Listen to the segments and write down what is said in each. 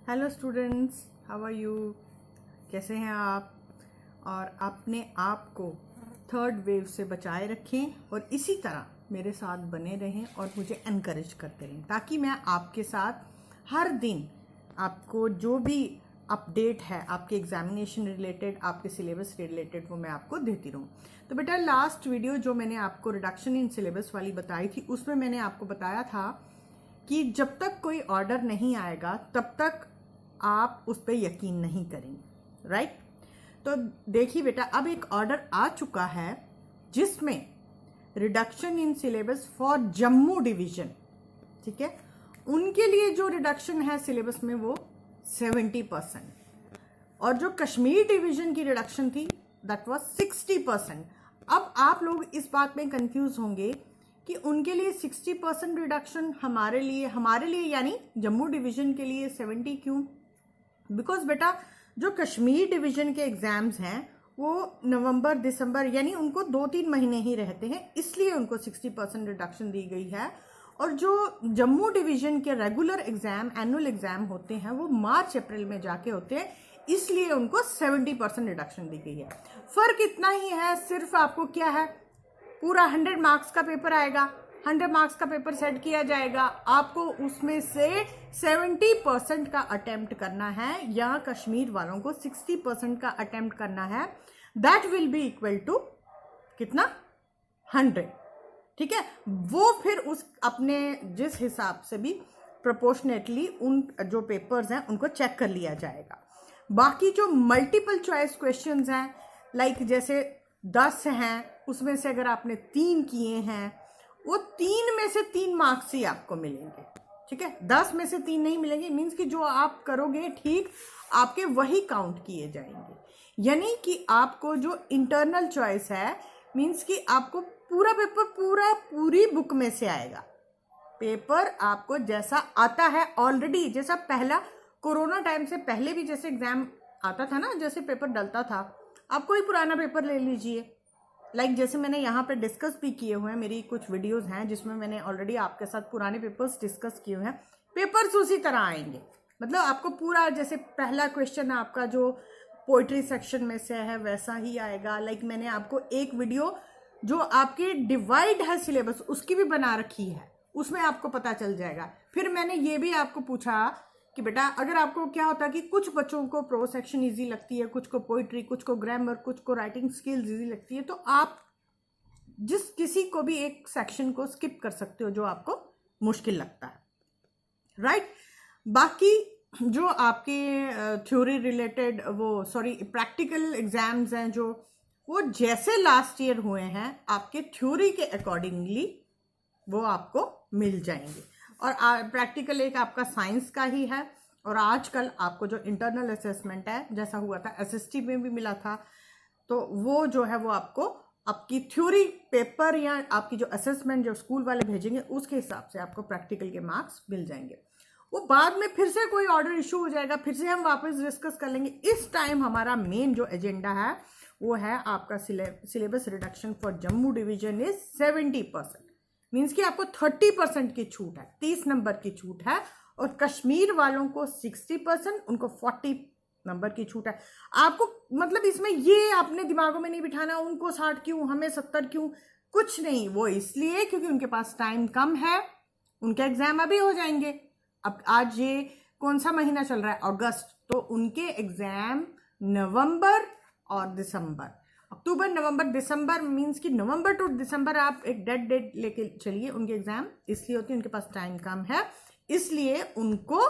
Hello students, how are you? कैसे हैं आप? और अपने आप को थर्ड वेव से बचाए रखें और इसी तरह मेरे साथ बने रहें और मुझे एनकरेज करते रहें ताकि मैं आपके साथ हर दिन आपको जो भी अपडेट है आपके एग्जामिनेशन रिलेटेड, आपके सिलेबस रिलेटेड, वो मैं आपको देती रहूँ। तो बेटा, लास्ट वीडियो जो मैंने आपको रिडक्शन इन सिलेबस वाली बताई थी, उसमें मैंने आपको बताया था कि जब तक कोई ऑर्डर नहीं आएगा तब तक आप उस पर यकीन नहीं करेंगे, राइट? तो देखिए बेटा, अब एक ऑर्डर आ चुका है जिसमें reduction in syllabus for Jammu division, ठीक है, उनके लिए जो रिडक्शन है सिलेबस में वो 70%, और जो कश्मीर डिवीजन की रिडक्शन थी दैट वाज 60%। अब आप लोग इस बात में कंफ्यूज होंगे कि उनके लिए 60% रिडक्शन, हमारे लिए यानी जम्मू डिवीजन के लिए 70 क्यों? बिकॉज बेटा, जो कश्मीर डिवीजन के एग्जाम्स हैं वो नवंबर दिसंबर यानी उनको 2-3 महीने ही रहते हैं, इसलिए उनको 60% रिडक्शन दी गई है। और जो जम्मू डिवीजन के रेगुलर एग्जाम, एनुअल एग्जाम होते हैं, वो मार्च अप्रैल में जाके होते हैं, इसलिए उनको 70% रिडक्शन दी गई है। फर्क इतना ही है, सिर्फ आपको क्या है, पूरा 100 मार्क्स का पेपर आएगा, 100 मार्क्स का पेपर सेट किया जाएगा, आपको उसमें से 70% का अटेम्प्ट करना है, या कश्मीर वालों को 60% का अटेम्प्ट करना है। That will be equal to कितना? 100, ठीक है। वो फिर उस अपने जिस हिसाब से भी प्रोपोर्शनेटली उन जो पेपर्स हैं उनको चेक कर लिया जाएगा। बाकी जो मल्टीपल चॉइस क्वेश्चंस हैं, लाइक जैसे 10 हैं, उसमें से अगर आपने 3 किए हैं, वो 3 में से 3 मार्क्स ही आपको मिलेंगे, ठीक है। 10 में से 3 नहीं मिलेंगे, मीन्स कि जो आप करोगे ठीक, आपके वही काउंट किए जाएंगे। यानी कि आपको जो इंटरनल चॉइस है, मीन्स कि आपको पूरा पेपर पूरी बुक में से आएगा। पेपर आपको जैसा आता है ऑलरेडी, जैसा पहला कोरोना टाइम से पहले भी जैसे एग्जाम आता था ना, जैसे पेपर डलता था, आप कोई पुराना पेपर ले लीजिए। लाइक जैसे मैंने यहाँ पे डिस्कस भी किए हुए हैं, मेरी कुछ वीडियोस हैं जिसमें मैंने ऑलरेडी आपके साथ पुराने पेपर्स डिस्कस किए हुए हैं। पेपर्स उसी तरह आएंगे, मतलब आपको पूरा जैसे पहला क्वेश्चन आपका जो पोइट्री सेक्शन में से है वैसा ही आएगा। लाइक मैंने आपको एक वीडियो जो आपके डिवाइड है सिलेबस उसकी भी बना रखी है, उसमें आपको पता चल जाएगा। फिर मैंने ये भी आपको पूछा कि बेटा, अगर आपको क्या होता है कि कुछ बच्चों को प्रो सेक्शन इजी लगती है, कुछ को पोइट्री, कुछ को ग्रामर, कुछ को राइटिंग स्किल्स इजी लगती है, तो आप जिस किसी को भी एक सेक्शन को स्किप कर सकते हो जो आपको मुश्किल लगता है, राइट? बाकी जो आपके थ्योरी रिलेटेड प्रैक्टिकल एग्जाम्स हैं, जो वो जैसे लास्ट ईयर हुए हैं आपके थ्योरी के अकॉर्डिंगली वो आपको मिल जाएंगे। और प्रैक्टिकल एक आपका साइंस का ही है, और आजकल आपको जो इंटरनल असेसमेंट है, जैसा हुआ था एसएसटी में भी मिला था, तो वो जो है वो आपको आपकी थ्योरी पेपर या आपकी जो असेसमेंट जो स्कूल वाले भेजेंगे उसके हिसाब से आपको प्रैक्टिकल के मार्क्स मिल जाएंगे। वो बाद में फिर से कोई ऑर्डर इशू हो जाएगा, फिर से हम वापस डिस्कस कर लेंगे। इस टाइम हमारा मेन जो एजेंडा है वो है आपका syllabus reduction for Jammu division is 70%, means कि आपको 30% की छूट है, 30 नंबर की छूट है, और कश्मीर वालों को 60%, उनको 40 नंबर की छूट है। आपको मतलब इसमें ये अपने दिमागों में नहीं बिठाना उनको 60 क्यों, हमें 70 क्यों, कुछ नहीं। वो इसलिए क्योंकि उनके पास टाइम कम है, उनके एग्जाम अभी हो जाएंगे। अब आज ये कौन सा महीना चल रहा है? अगस्त, तो उनके एग्जाम नवंबर और दिसंबर, अक्टूबर नवंबर दिसंबर, मीन्स कि नवंबर टू दिसंबर आप एक डेट लेके चलिए। उनके एग्जाम इसलिए होती है, उनके पास टाइम कम है, इसलिए उनको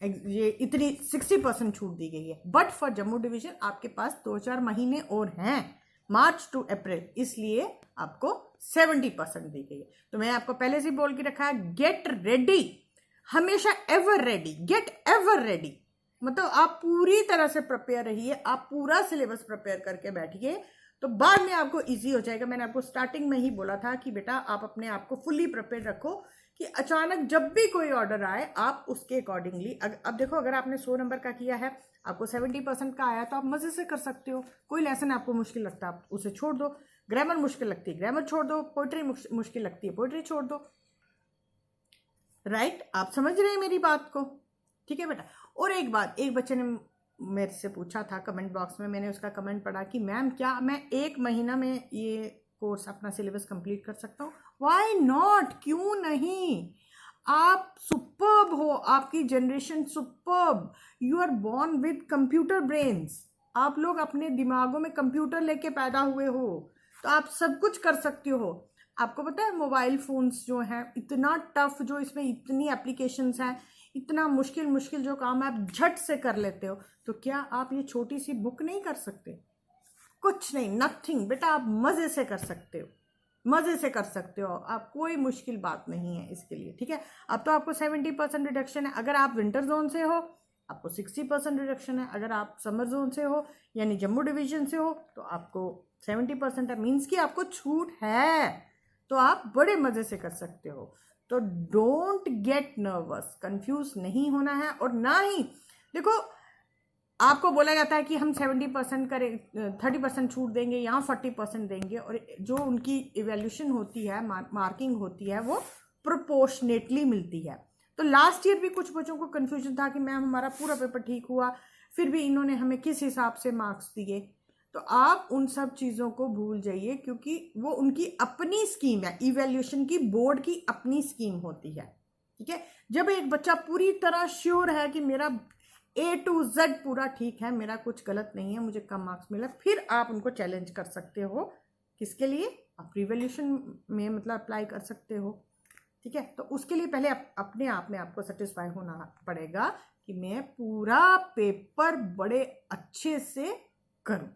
ये इतनी 60% छूट दी गई है। बट फॉर जम्मू डिवीजन आपके पास 2-4 महीने और हैं, मार्च टू अप्रैल, इसलिए आपको 70% दी गई है। तो मैं आपको पहले से बोल के रखा है, गेट रेडी, हमेशा ever ready, get ever ready. मतलब आप पूरी तरह से प्रिपेयर रहिए, आप पूरा सिलेबस प्रिपेयर करके बैठिए, तो बाद में आपको इजी हो जाएगा। मैंने आपको स्टार्टिंग में ही बोला था कि बेटा आप अपने आप को फुल्ली प्रिपेयर रखो कि अचानक जब भी कोई ऑर्डर आए आप उसके अकॉर्डिंगली, अब देखो, अगर आपने 100 नंबर का किया है, आपको 70% का आया, तो आप मजे से कर सकते हो। कोई लेसन आपको मुश्किल लगता है, आप उसे छोड़ दो। ग्रामर मुश्किल लगती है, ग्रामर छोड़ दो। पोइट्री मुश्किल लगती है, पोइट्री छोड़ दो, राइट? आप समझ रहे हैं मेरी बात को? ठीक है बेटा। और एक बात, एक बच्चे ने मेरे से पूछा था कमेंट बॉक्स में, मैंने उसका कमेंट पढ़ा कि मैम क्या मैं 1 महीना में ये कोर्स अपना सिलेबस कंप्लीट कर सकता हूँ? व्हाई नॉट, क्यों नहीं। आप सुपर्ब हो, आपकी generation superb, you are born with computer brains. आप लोग अपने दिमागों में कंप्यूटर लेके पैदा हुए हो, तो आप सब कुछ कर सकते हो। आपको पता है मोबाइल फोन्स जो हैं इतना टफ, जो इसमें इतनी एप्लीकेशंस हैं, इतना मुश्किल मुश्किल जो काम आप झट से कर लेते हो, तो क्या आप ये छोटी सी बुक नहीं कर सकते? कुछ नहीं, नथिंग बेटा, आप मज़े से कर सकते हो, मज़े से कर सकते हो आप, कोई मुश्किल बात नहीं है इसके लिए, ठीक है। अब तो आपको 70% रिडक्शन है। अगर आप विंटर जोन से हो आपको 60% रिडक्शन है। अगर आप समर जोन से हो यानी जम्मू डिवीजन से हो तो आपको 70% है। मीन्स कि आपको छूट है, तो आप बड़े मज़े से कर सकते हो। तो डोंट गेट नर्वस, कंफ्यूज नहीं होना है। और ना ही देखो, आपको बोला जाता है कि हम 70% करें, 30% छूट देंगे, यहाँ 40% देंगे, और जो उनकी इवेल्यूशन होती है, मार्किंग होती है, वो प्रोपोर्शनेटली मिलती है। तो लास्ट ईयर भी कुछ बच्चों को कन्फ्यूजन था कि मैम हमारा पूरा पेपर ठीक हुआ, फिर भी इन्होंने हमें किस हिसाब से मार्क्स दिए। तो आप उन सब चीज़ों को भूल जाइए, क्योंकि वो उनकी अपनी स्कीम है, इवेल्यूशन की, बोर्ड की अपनी स्कीम होती है, ठीक है। जब एक बच्चा पूरी तरह श्योर है कि मेरा A to Z पूरा ठीक है, मेरा कुछ गलत नहीं है, मुझे कम मार्क्स मिला, फिर आप उनको चैलेंज कर सकते हो। किसके लिए? आप रिवोल्यूशन में मतलब अप्लाई कर सकते हो, ठीक है। तो उसके लिए पहले अपने आप में आपको सेटिस्फाई होना पड़ेगा कि मैं पूरा पेपर बड़े अच्छे से करूं,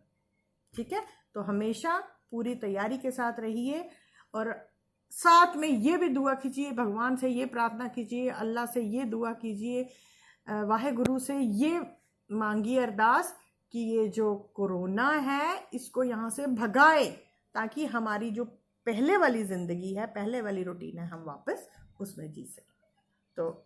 ठीक है। तो हमेशा पूरी तैयारी के साथ रहिए, और साथ में ये भी दुआ कीजिए, भगवान से ये प्रार्थना कीजिए, अल्लाह से ये दुआ कीजिए, वाहेगुरु से ये मांगिए अरदास कि ये जो कोरोना है इसको यहाँ से भगाए, ताकि हमारी जो पहले वाली ज़िंदगी है, पहले वाली रूटीन है, हम वापस उसमें जी सकें। तो